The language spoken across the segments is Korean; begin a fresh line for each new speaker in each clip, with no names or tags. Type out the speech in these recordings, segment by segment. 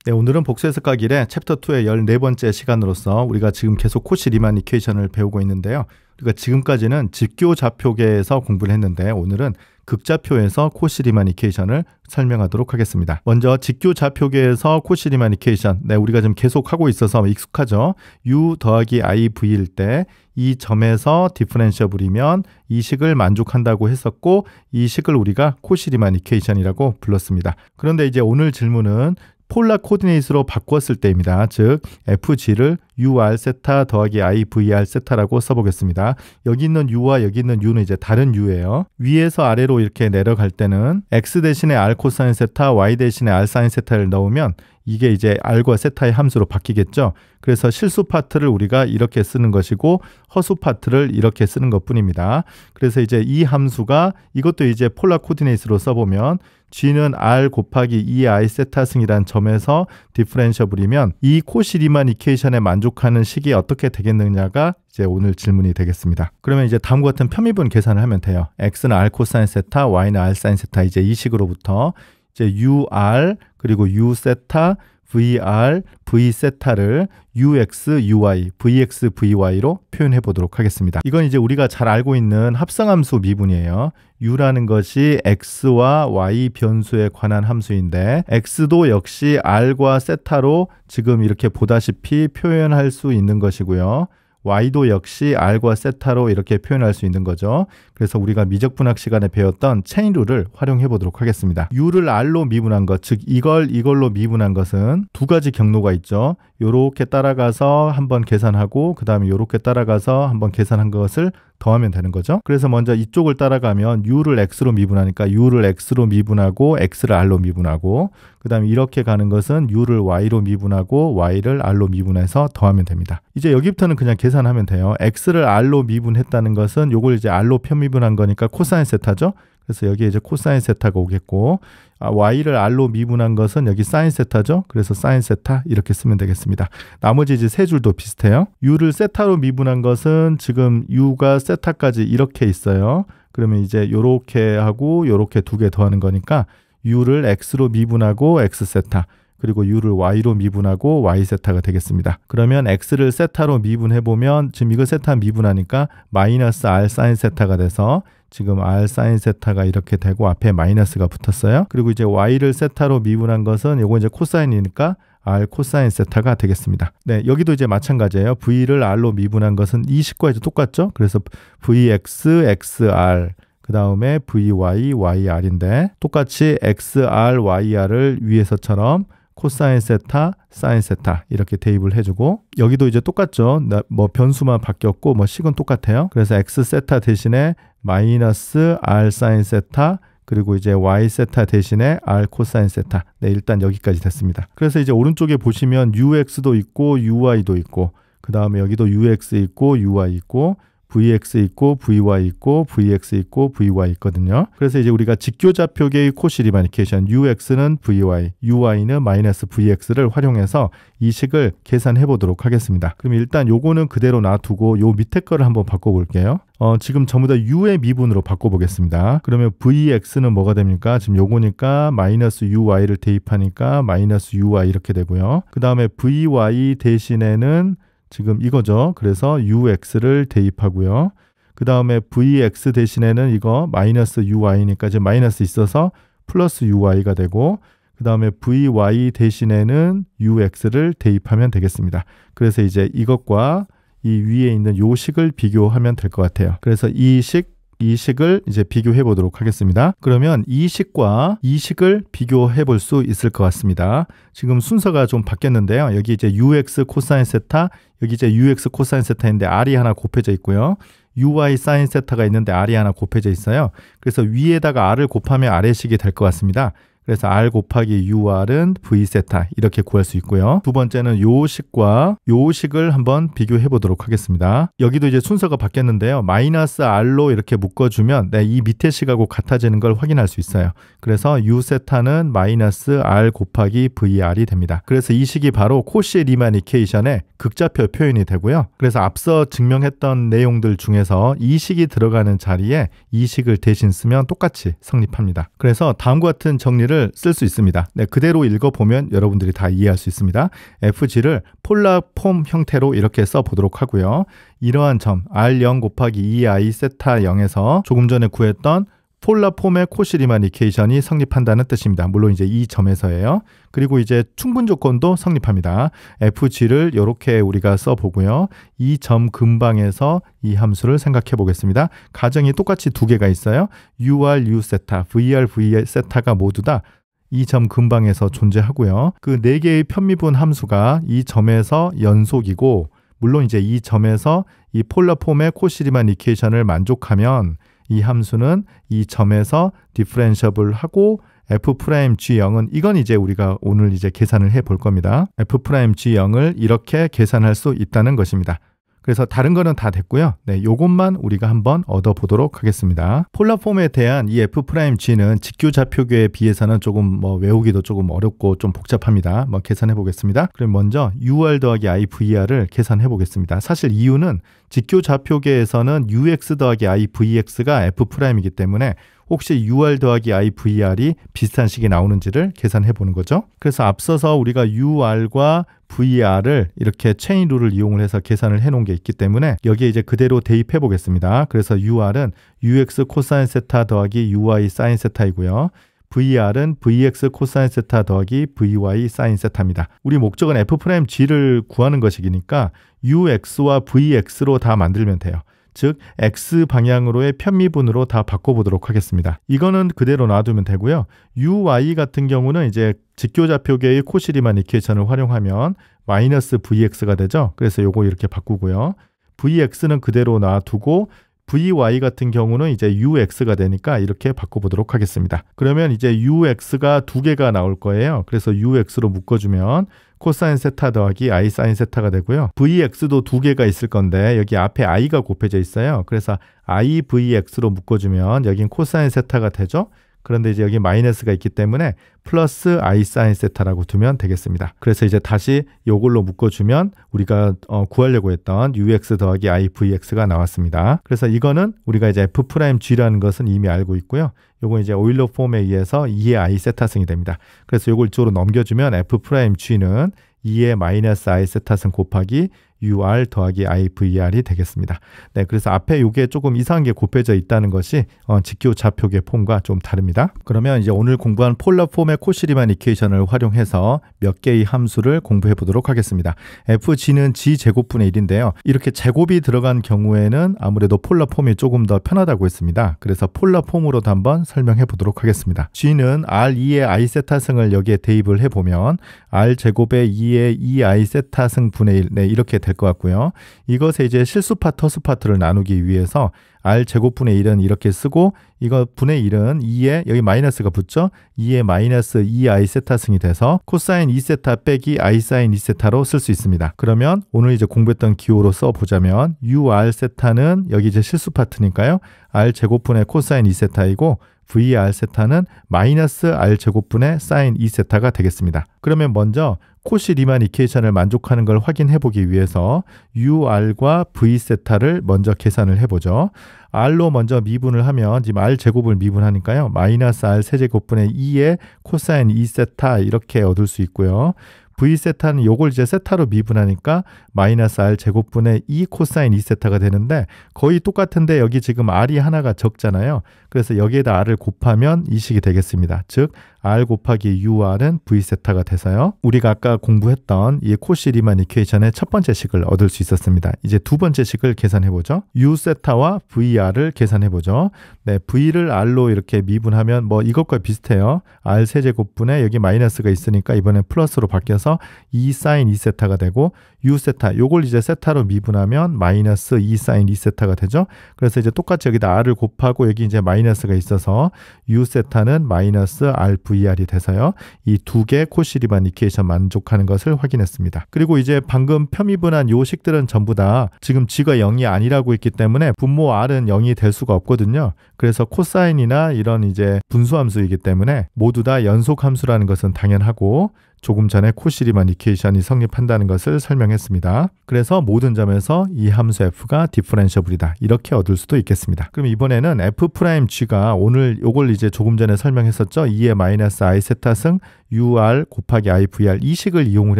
네, 오늘은 복수해석하기 1의 챕터 2의 14번째 시간으로서 우리가 지금 계속 코시 리만 이퀘이션을 배우고 있는데요. 우리가 지금까지는 직교 좌표계에서 공부를 했는데 오늘은 극좌표에서 코시 리만 이퀘이션을 설명하도록 하겠습니다. 먼저 직교 좌표계에서 코시 리만 이퀘이션, 네, 우리가 지금 계속 하고 있어서 익숙하죠. u 더하기 i v일 때 이 점에서 디퍼런셔블이면 이 식을 만족한다고 했었고 이 식을 우리가 코시 리만 이퀘이션이라고 불렀습니다. 그런데 이제 오늘 질문은 폴라 코디네이트로 바꿨을 때입니다. 즉 fg를 ur 세타 더하기 i vr 세타라고 써보겠습니다. 여기 있는 u와 여기 있는 u는 이제 다른 u예요. 위에서 아래로 이렇게 내려갈 때는 x 대신에 r 코사인 세타, y 대신에 r 사인 세타를 넣으면 이게 이제 r과 세타의 함수로 바뀌겠죠. 그래서 실수 파트를 우리가 이렇게 쓰는 것이고 허수 파트를 이렇게 쓰는 것뿐입니다. 그래서 이제 이 함수가 이것도 이제 폴라 코디네이트로 써보면 g는 r 곱하기 2i 세타승이란 점에서 디퍼런셔블이면 이 코시 리만 이퀘이션에 만족하는 식이 어떻게 되겠느냐가 이제 오늘 질문이 되겠습니다. 그러면 이제 다음과 같은 편미분 계산을 하면 돼요. x는 r 코사인 세타, y는 r 사인 세타, 이제 이 식으로부터 이제 ur 그리고 u 세타, vr, v 세타를 ux, uy, vx, vy로 표현해 보도록 하겠습니다. 이건 이제 우리가 잘 알고 있는 합성함수 미분이에요. u라는 것이 x와 y 변수에 관한 함수인데 x도 역시 r과 세타로 지금 이렇게 보다시피 표현할 수 있는 것이고요. y도 역시 r과 세타로 이렇게 표현할 수 있는 거죠. 그래서 우리가 미적분학 시간에 배웠던 체인 룰을 활용해 보도록 하겠습니다. u를 r로 미분한 것, 즉 이걸로 미분한 것은 두 가지 경로가 있죠. 요렇게 따라가서 한번 계산하고 그 다음에 요렇게 따라가서 한번 계산한 것을 더하면 되는 거죠. 그래서 먼저 이쪽을 따라가면 u를 x로 미분하니까 u를 x로 미분하고 x를 r로 미분하고 그 다음에 이렇게 가는 것은 u를 y로 미분하고 y를 r로 미분해서 더하면 됩니다. 이제 여기부터는 그냥 계산하면 돼요. x를 r로 미분했다는 것은 요걸 이제 r로 편미분한 거니까 코사인 세타죠. 그래서 여기에 이제 코사인 세타가 오겠고 y를 r로 미분한 것은 여기 사인 세타죠. 그래서 사인 세타 이렇게 쓰면 되겠습니다. 나머지 이제 세 줄도 비슷해요. u를 세타로 미분한 것은 지금 u가 세타까지 이렇게 있어요. 그러면 이제 요렇게 하고 요렇게 두 개 더하는 거니까 u를 x로 미분하고 x 세타 그리고 u를 y로 미분하고 y 세타가 되겠습니다. 그러면 x를 세타로 미분해보면 지금 이거 세타 미분하니까 마이너스 r 사인 세타가 돼서 지금 r 사인 세타가 이렇게 되고 앞에 마이너스가 붙었어요. 그리고 이제 y를 세타로 미분한 것은 이거 이제 코사인이니까 r 코사인 세타가 되겠습니다. 네, 여기도 이제 마찬가지예요. v를 r로 미분한 것은 이 식과 이제 똑같죠. 그래서 vx, xr 그 다음에 vy, yr인데 똑같이 xr, yr을 위에서처럼 코사인 세타, 사인 세타 이렇게 대입을 해주고 여기도 이제 똑같죠. 뭐 변수만 바뀌었고 뭐 식은 똑같아요. 그래서 x 세타 대신에 마이너스 r 사인 세타 그리고 이제 y 세타 대신에 r 코사인 세타. 네, 일단 여기까지 됐습니다. 그래서 이제 오른쪽에 보시면 ux도 있고 uy도 있고 그 다음에 여기도 ux 있고 uy 있고 vx 있고 vy 있고 vx 있고 vy 있거든요. 그래서 이제 우리가 직교좌표계의 코시 리만 이퀘이션 ux는 vy, uy는 마이너스 vx를 활용해서 이 식을 계산해 보도록 하겠습니다. 그럼 일단 요거는 그대로 놔두고 요 밑에 거를 한번 바꿔볼게요. 지금 전부 다 u의 미분으로 바꿔보겠습니다. 그러면 vx는 뭐가 됩니까? 지금 요거니까 마이너스 uy를 대입하니까 마이너스 uy 이렇게 되고요. 그 다음에 vy 대신에는 지금 이거죠. 그래서 ux를 대입하고요. 그 다음에 vx 대신에는 이거 마이너스 uy니까 지금 마이너스 있어서 플러스 uy가 되고 그 다음에 vy 대신에는 ux를 대입하면 되겠습니다. 그래서 이제 이것과 이 위에 있는 요 식을 비교하면 될 것 같아요. 그래서 이 식을 이제 비교해 보도록 하겠습니다. 그러면 이 식과 이 식을 비교해 볼 수 있을 것 같습니다. 지금 순서가 좀 바뀌었는데요. 여기 이제 ux 코사인 세타, 여기 이제 ux 코사인 세타인데 r이 하나 곱해져 있고요. uy 사인 세타가 있는데 r이 하나 곱해져 있어요. 그래서 위에다가 r을 곱하면 아래식이 될 것 같습니다. 그래서 r 곱하기 ur은 v세타 이렇게 구할 수 있고요. 두 번째는 요 식과 요 식을 한번 비교해 보도록 하겠습니다. 여기도 이제 순서가 바뀌었는데요. 마이너스 r로 이렇게 묶어주면 이 밑에 식하고 같아지는 걸 확인할 수 있어요. 그래서 u세타는 마이너스 r 곱하기 vr이 됩니다. 그래서 이 식이 바로 코시 리만 이퀘이션의 극좌표 표현이 되고요. 그래서 앞서 증명했던 내용들 중에서 이 식이 들어가는 자리에 이 식을 대신 쓰면 똑같이 성립합니다. 그래서 다음과 같은 정리를 FG를 쓸 수 있습니다. 네, 그대로 읽어보면 여러분들이 다 이해할 수 있습니다. FG를 폴라폼 형태로 이렇게 써보도록 하고요. 이러한 점 R0 곱하기 2i 세타 0에서 조금 전에 구했던 폴라폼의 코시 리만 이퀘이션이 성립한다는 뜻입니다. 물론 이제 이 점에서예요. 그리고 이제 충분 조건도 성립합니다. FG를 이렇게 우리가 써보고요. 이 점 근방에서 이 함수를 생각해 보겠습니다. 가정이 똑같이 두 개가 있어요. UR, U 세타, VR, V 세타가 모두 다 이 점 근방에서 존재하고요. 그 네 개의 편미분 함수가 이 점에서 연속이고, 물론 이제 이 점에서 이 폴라폼의 코시 리만 이퀘이션을 만족하면 이 함수는 이 점에서 디퍼런셔블 하고 f'G0은 이건 이제 우리가 오늘 이제 계산을 해 볼 겁니다. f'G0을 이렇게 계산할 수 있다는 것입니다. 그래서 다른 거는 다 됐고요. 네, 요것만 우리가 한번 얻어보도록 하겠습니다. 폴라폼에 대한 이 f'G는 직교좌표계에 비해서는 조금 외우기도 조금 어렵고 좀 복잡합니다. 계산해 보겠습니다. 그럼 먼저 UR 더하기 IVR을 계산해 보겠습니다. 사실 이유는 직교좌표계에서는 UX 더하기 IVX가 F'이기 때문에 혹시 UR 더하기 IVR이 비슷한 식이 나오는지를 계산해 보는 거죠. 그래서 앞서서 우리가 UR과 VR을 이렇게 체인 룰을 이용을 해서 계산을 해 놓은 게 있기 때문에 여기에 이제 그대로 대입해 보겠습니다. 그래서 UR은 UX 코사인 세타 더하기 UI 사인 세타이고요. VR은 VX 코사인 세타 더하기 VY 사인 세타입니다. 우리 목적은 F'G를 구하는 것이니까 UX와 VX로 다 만들면 돼요. 즉 X 방향으로의 편미분으로 다 바꿔보도록 하겠습니다. 이거는 그대로 놔두면 되고요. UY 같은 경우는 이제 직교좌표계의 코시 리만 이퀘이션을 활용하면 마이너스 VX가 되죠. 그래서 요거 이렇게 바꾸고요. VX는 그대로 놔두고 VY 같은 경우는 이제 UX가 되니까 이렇게 바꿔보도록 하겠습니다. 그러면 이제 UX가 두 개가 나올 거예요. 그래서 UX로 묶어주면 코사인 세타 더하기 I 사인 세타가 되고요. VX도 두 개가 있을 건데 여기 앞에 I가 곱해져 있어요. 그래서 IVX로 묶어주면 여긴 코사인 세타가 되죠. 그런데 이제 여기 마이너스가 있기 때문에 플러스 I 사인 세타라고 두면 되겠습니다. 그래서 이제 다시 이걸로 묶어주면 우리가 구하려고 했던 UX 더하기 IVX가 나왔습니다. 그래서 이거는 우리가 이제 F'G라는 것은 이미 알고 있고요. 요거 이제 오일러 폼에 의해서 2의 I 세타승이 됩니다. 그래서 요걸 이쪽으로 넘겨주면 F'G는 2의 마이너스 I 세타승 곱하기 UR 더하기 IVR이 되겠습니다. 네, 그래서 앞에 이게 조금 이상한 게 곱해져 있다는 것이 직교좌표계 폼과 좀 다릅니다. 그러면 이제 오늘 공부한 폴라폼의 코시 리만 이퀘이션을 활용해서 몇 개의 함수를 공부해 보도록 하겠습니다. FG는 G제곱분의 1인데요. 이렇게 제곱이 들어간 경우에는 아무래도 폴라폼이 조금 더 편하다고 했습니다. 그래서 폴라폼으로도 한번 설명해 보도록 하겠습니다. G는 R2의 I 세타승을 여기에 대입을 해보면 R제곱의 2의 2I 세타승 분의 1, 네, 이렇게 될 것 같고요. 이것에 이제 실수파 터수 파트를 나누기 위해서 R제곱분의 1은 이렇게 쓰고 이거 분의 1은 2에 여기 마이너스가 붙죠. 2에 마이너스 2I 세타승이 돼서 코사인 2세타 빼기 I 사인 2세타로 쓸 수 있습니다. 그러면 오늘 이제 공부했던 기호로 써보자면 UR 세타는 여기 이제 실수 파트니까요. R제곱분의 코사인 2세타이고 VR 세타는 마이너스 R제곱분의 사인 2세타가 되겠습니다. 그러면 먼저 코시 리만 이퀘이션을 만족하는 걸 확인해 보기 위해서 UR과 V 세타를 먼저 계산을 해보죠. R로 먼저 미분을 하면 지금 R제곱을 미분하니까요. 마이너스 R 세제곱분의 2의 코사인 2세타 이렇게 얻을 수 있고요. V세타는 요걸 이제 세타로 미분하니까 마이너스 R 제곱분의 2 코사인 2세타가 되는데 거의 똑같은데 여기 지금 R이 하나가 적잖아요. 그래서 여기에다 R을 곱하면 이 식이 되겠습니다. 즉 R 곱하기 UR은 V세타가 돼서요. 우리가 아까 공부했던 이 코시 리만 이퀘이션의 첫 번째 식을 얻을 수 있었습니다. 이제 두 번째 식을 계산해보죠. U세타와 VR을 계산해보죠. 네, V를 R로 이렇게 미분하면 뭐 이것과 비슷해요. R 세제곱분에 여기 마이너스가 있으니까 이번엔 플러스로 바뀌어서 2 사인 2세타가 되고 U세타 요걸 이제 세타로 미분하면 마이너스 2 사인 2세타가 되죠. 그래서 이제 똑같이 여기다 R을 곱하고 여기 이제 마이너스가 있어서 U세타는 마이너스 RVR이 돼서요. 이 두 개 코시 리만 이퀘이션 만족하는 것을 확인했습니다. 그리고 이제 방금 편미분한 요 식들은 전부 다 지금 G가 0이 아니라고 했기 때문에 분모 R은 0이 될 수가 없거든요. 그래서 코사인이나 이런 이제 분수함수이기 때문에 모두 다 연속함수라는 것은 당연하고 조금 전에 코시리만 이퀘이션이 성립한다는 것을 설명했습니다. 그래서 모든 점에서 이 함수 f가 디퍼런셔블이다. 이렇게 얻을 수도 있겠습니다. 그럼 이번에는 f'g가 오늘 요걸 이제 조금 전에 설명했었죠. 2의 마이너스 i 세타승 ur 곱하기 i vr 이 식을 이용을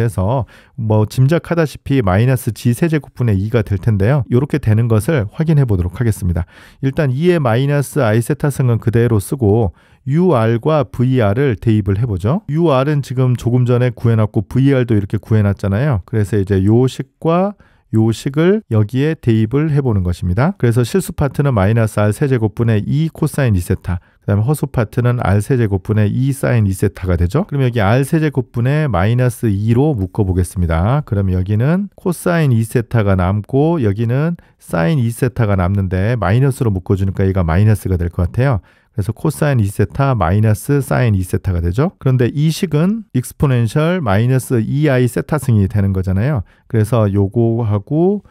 해서 뭐 짐작하다시피 마이너스 g 세제곱분의 2가 될 텐데요. 이렇게 되는 것을 확인해 보도록 하겠습니다. 일단 2의 마이너스 i 세타승은 그대로 쓰고 ur과 vr을 대입을 해보죠. ur은 지금 조금 전에 구해놨고 vr도 이렇게 구해놨잖아요. 그래서 이제 요 식과 요 식을 여기에 대입을 해보는 것입니다. 그래서 실수 파트는 마이너스 r 세제곱분의 2 코사인 2세타, 그 다음에 허수 파트는 r 세제곱분의 2 사인 2세타가 되죠. 그럼 여기 r 세제곱분의 마이너스 2로 묶어보겠습니다. 그럼 여기는 코사인 2세타가 남고 여기는 사인 2세타가 남는데 마이너스로 묶어주니까 얘가 마이너스가 될 것 같아요. 그래서 코사인 2세타 마이너스 사인 2세타가 되죠. 그런데 이 식은 익스포넨셜 마이너스 2i 세타승이 되는 거잖아요. 그래서 요거하고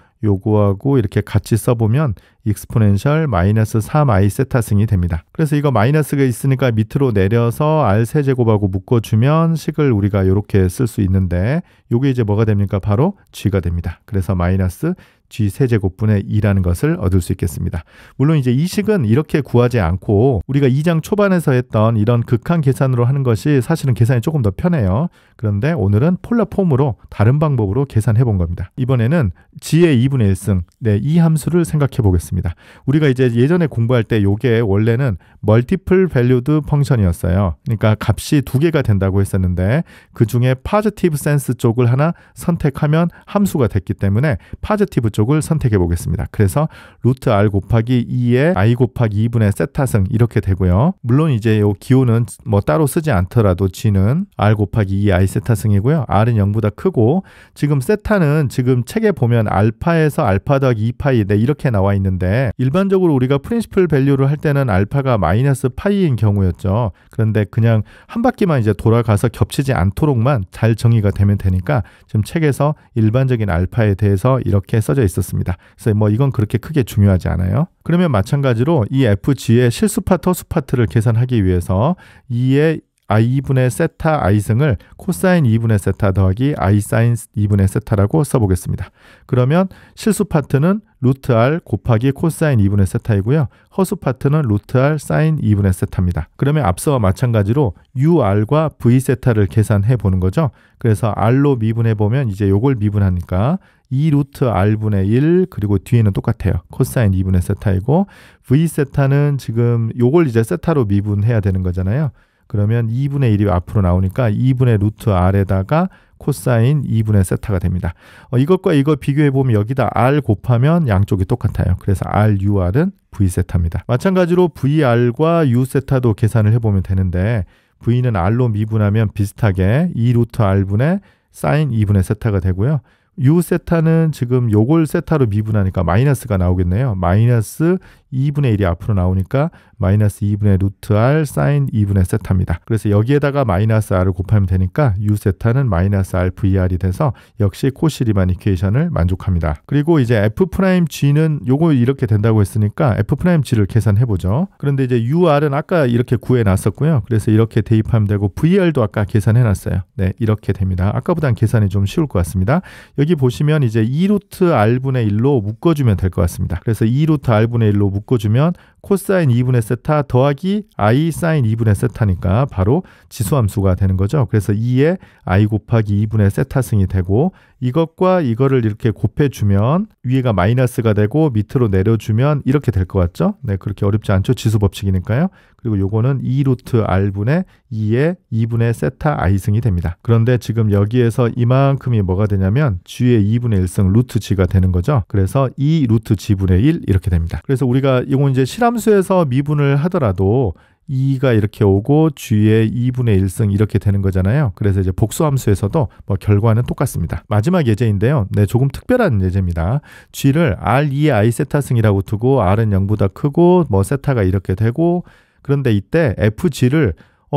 이렇게 같이 써보면 익스포넨셜 마이너스 3i 세타승이 됩니다. 그래서 이거 마이너스가 있으니까 밑으로 내려서 r 세제곱하고 묶어주면 식을 우리가 이렇게 쓸 수 있는데 요게 이제 뭐가 됩니까? 바로 g가 됩니다. 그래서 마이너스 g 세제곱분의 2라는 것을 얻을 수 있겠습니다. 물론 이제 이 식은 이렇게 구하지 않고 우리가 2장 초반에서 했던 이런 극한 계산으로 하는 것이 사실은 계산이 조금 더 편해요. 그런데 오늘은 폴라 폼으로 다른 방법으로 계산해 본 겁니다. 이번에는 g의 2분의 1승, 이 함수를 생각해 보겠습니다. 우리가 이제 예전에 공부할 때 이게 원래는 멀티플 밸류드 펑션이었어요. 그러니까 값이 두 개가 된다고 했었는데 그 중에 파지티브 센스 쪽을 하나 선택하면 함수가 됐기 때문에 파지티브 쪽을 선택해 보겠습니다. 그래서 루트 r 곱하기 2의 i 곱하기 2분의 세타승 이렇게 되고요. 물론 이제 요 기호는 뭐 따로 쓰지 않더라도 g는 r 곱하기 2i 세타승이고요. r은 0보다 크고 지금 세타는 지금 책에 보면 알파에서 알파 더하기 2파이 이렇게 나와 있는데 일반적으로 우리가 프린시플 밸류를 할 때는 알파가 마이너스 파이인 경우였죠. 그런데 그냥 한 바퀴만 이제 돌아가서 겹치지 않도록만 잘 정의가 되면 되니까 지금 책에서 일반적인 알파에 대해서 이렇게 써져 있었습니다. 그래서 뭐 이건 그렇게 크게 중요하지 않아요. 그러면 마찬가지로 이 fg의 실수 파트, 허수 파트를 계산하기 위해서 2의 i2분의 세타 i승을 코사인 2분의 세타 더하기 i 사인 2분의 세타라고 써보겠습니다. 그러면 실수 파트는 루트 r 곱하기 코사인 2분의 세타이고요. 허수 파트는 루트 r 사인 2분의 세타입니다. 그러면 앞서와 마찬가지로 ur과 v세타를 계산해 보는 거죠. 그래서 r로 미분해 보면 이제 요걸 미분하니까 2 루트 r분의 1 그리고 뒤에는 똑같아요. 코사인 2분의 세타이고 v세타는 지금 요걸 이제 세타로 미분해야 되는 거잖아요. 그러면 2분의 1이 앞으로 나오니까 2분의 루트 r에다가 코사인 2분의 세타가 됩니다. 이것과 이거 비교해보면 여기다 r 곱하면 양쪽이 똑같아요. 그래서 RUR은 V세타입니다. 마찬가지로 VR과 U세타도 계산을 해보면 되는데 V는 R로 미분하면 비슷하게 2 루트 R분의 사인 2분의 세타가 되고요. U세타는 지금 요걸 세타로 미분하니까 마이너스가 나오겠네요. 마이너스 2분의 1이 앞으로 나오니까 마이너스 2분의 루트 r 사인 2분의 세타입니다. 그래서 여기에다가 마이너스 r을 곱하면 되니까 U세타는 마이너스 r vr이 돼서 역시 코시리만 이퀘이션을 만족합니다. 그리고 이제 f'g는 요거 이렇게 된다고 했으니까 f'g를 계산해보죠. 그런데 이제 ur은 아까 이렇게 구해놨었고요. 그래서 이렇게 대입하면 되고 vr도 아까 계산해놨어요. 네, 이렇게 됩니다. 아까보단 계산이 좀 쉬울 것 같습니다. 여기 보시면 이제 2루트 r분의 1로 묶어주면 될 것 같습니다. 그래서 2루트 r분의 1로 묶어주면 코사인 2분의 세타 더하기 i 사인 2분의 세타니까 바로 지수함수가 되는 거죠. 그래서 2에 i 곱하기 2분의 세타승이 되고 이것과 이거를 이렇게 곱해주면 위에가 마이너스가 되고 밑으로 내려주면 이렇게 될 것 같죠? 네, 그렇게 어렵지 않죠? 지수 법칙이니까요. 그리고 요거는 2루트 r분의 2의 2분의 세타 i승이 됩니다. 그런데 지금 여기에서 이만큼이 뭐가 되냐면 g의 2분의 1승 루트 g가 되는 거죠. 그래서 2 루트 g분의 1 이렇게 됩니다. 그래서 우리가 이건 이제 실함수에서 미분을 하더라도 2가 이렇게 오고 g의 2분의 1승 이렇게 되는 거잖아요. 그래서 이제 복수함수에서도 뭐 결과는 똑같습니다. 마지막 예제인데요. 네, 조금 특별한 예제입니다. g를 r2의 i 세타승이라고 두고 r은 0보다 크고 뭐 세타가 이렇게 되고 그런데 이때 fg를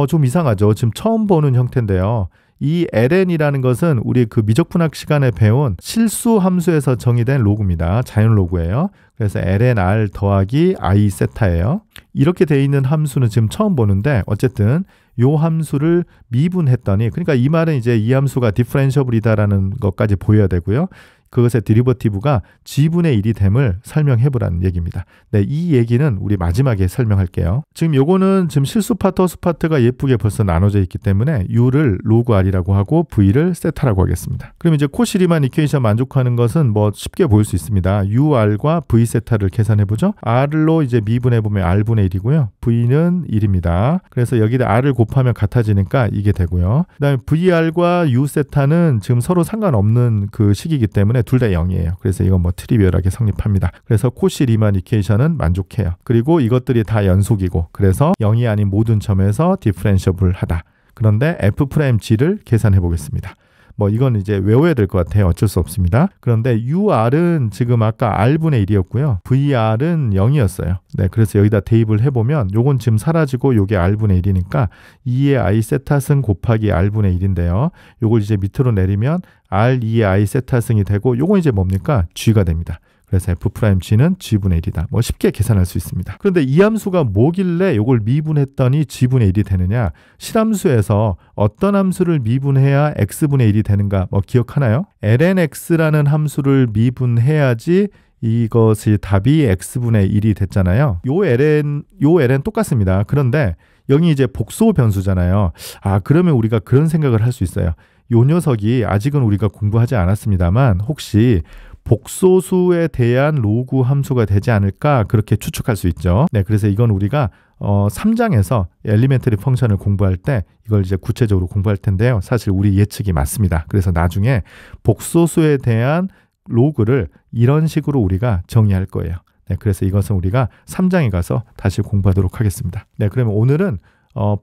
좀 이상하죠. 지금 처음 보는 형태인데요. 이 ln이라는 것은 우리 그 미적분학 시간에 배운 실수 함수에서 정의된 로그입니다. 자연 로그예요. 그래서 ln r 더하기 i 세타예요. 이렇게 돼 있는 함수는 지금 처음 보는데 어쨌든 요 함수를 미분했더니 그러니까 이 말은 이제 이 함수가 디퍼런셔블이다라는 것까지 보여야 되고요. 그것의 데리버티브가 g분의 1이 됨을 설명해 보라는 얘기입니다. 네, 이 얘기는 우리 마지막에 설명할게요. 지금 요거는 지금 실수 파트, 허수 파트가 예쁘게 벌써 나눠져 있기 때문에 u를 로그 r이라고 하고 v를 세타라고 하겠습니다. 그럼 이제 코시 리만 이퀘이션 만족하는 것은 뭐 쉽게 보일 수 있습니다. ur과 v 세타를 계산해 보죠. r로 이제 미분해 보면 r분의 1이고요. v는 1입니다. 그래서 여기다 r을 곱하면 같아지니까 이게 되고요. 그다음에 vr과 u 세타는 지금 서로 상관없는 그 식이기 때문에 둘 다 0이에요. 그래서 이건 뭐 트리비얼하게 성립합니다. 그래서 코시 리만 이퀘이션은 만족해요. 그리고 이것들이 다 연속이고 그래서 0이 아닌 모든 점에서 디퍼런셔블하다. 그런데 f'g를 계산해 보겠습니다. 뭐 이건 이제 외워야 될 것 같아요. 어쩔 수 없습니다. 그런데 ur은 지금 아까 r분의 1이었고요. vr은 0이었어요. 네, 그래서 여기다 대입을 해보면 요건 지금 사라지고 요게 r분의 1이니까 2의 i 세타승 곱하기 r분의 1인데요. 요걸 이제 밑으로 내리면 r2의 i 세타승이 되고 요건 이제 뭡니까? g가 됩니다. 그래서 f'g는 g분의 1이다. 뭐 쉽게 계산할 수 있습니다. 그런데 이 함수가 뭐길래 이걸 미분했더니 g분의 1이 되느냐? 실함수에서 어떤 함수를 미분해야 x분의 1이 되는가? 뭐 기억하나요? lnx라는 함수를 미분해야지 이것이 답이 x분의 1이 됐잖아요. 요 ln 똑같습니다. 그런데 여기 이제 복소 변수잖아요. 아, 그러면 우리가 그런 생각을 할 수 있어요. 요 녀석이 아직은 우리가 공부하지 않았습니다만 혹시 복소수에 대한 로그 함수가 되지 않을까 그렇게 추측할 수 있죠. 네, 그래서 이건 우리가 3장에서 엘리멘터리 펑션을 공부할 때 이걸 이제 구체적으로 공부할 텐데요. 사실 우리 예측이 맞습니다. 그래서 나중에 복소수에 대한 로그를 이런 식으로 우리가 정의할 거예요. 네, 그래서 이것은 우리가 3장에 가서 다시 공부하도록 하겠습니다. 네, 그러면 오늘은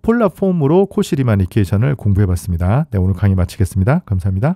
폴라 폼으로 코시 리만 이퀘이션을 공부해 봤습니다. 네, 오늘 강의 마치겠습니다. 감사합니다.